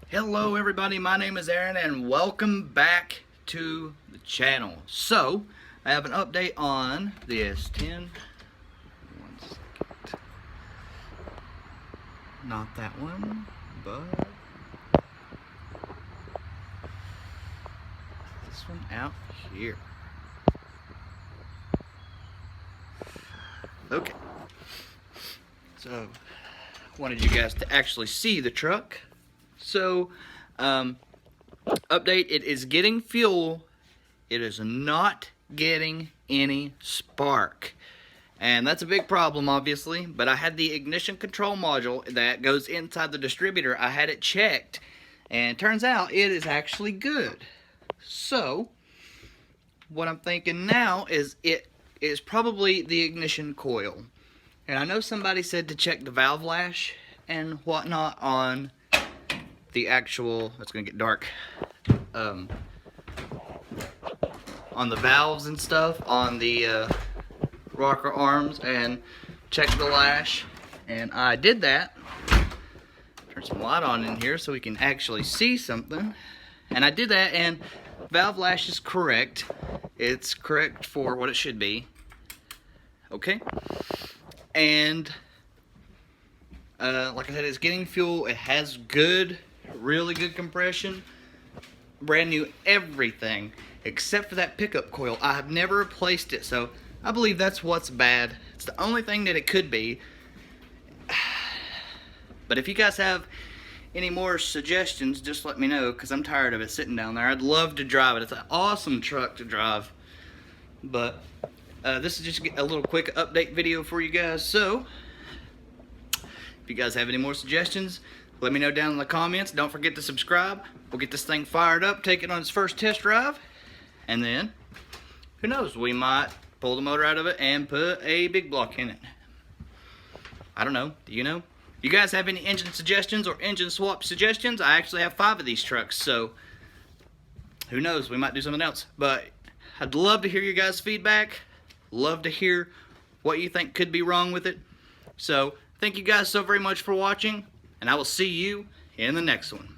Hello everybody, my name is Aaron and welcome back to the channel. So, I have an update on the S10. One second. Not that one, but this one out here. Okay. So, wanted you guys to actually see the truck. So, update, it is getting fuel. It is not getting any spark. And that's a big problem, obviously. But I had the ignition control module that goes inside the distributor. I had it checked. And it turns out it is actually good. So, what I'm thinking now is it is probably the ignition coil. And I know somebody said to check the valve lash and whatnot on the actual, it's gonna get dark, on the valves and stuff, on the rocker arms, and check the lash. And I did that. Turn some light on in here so we can actually see something. And I did that, and valve lash is correct. It's correct for what it should be. Okay? And like I said, it's getting fuel. It has good, really good compression. Brand new everything except for that pickup coil. I have never replaced it, so I believe that's what's bad. It's the only thing that it could be. But if you guys have any more suggestions, just let me know, because I'm tired of it sitting down there. I'd love to drive it. It's an awesome truck to drive. But this is just a little quick update video for you guys. So, if you guys have any more suggestions, let me know down in the comments. Don't forget to subscribe. We'll get this thing fired up, take it on its first test drive, and then, who knows, we might pull the motor out of it and put a big block in it. I don't know. Do you know? You guys have any engine suggestions or engine swap suggestions? I actually have 5 of these trucks, so who knows, we might do something else. But I'd love to hear your guys' feedback. Love to hear what you think could be wrong with it. So, thank you guys so very much for watching, and I will see you in the next one.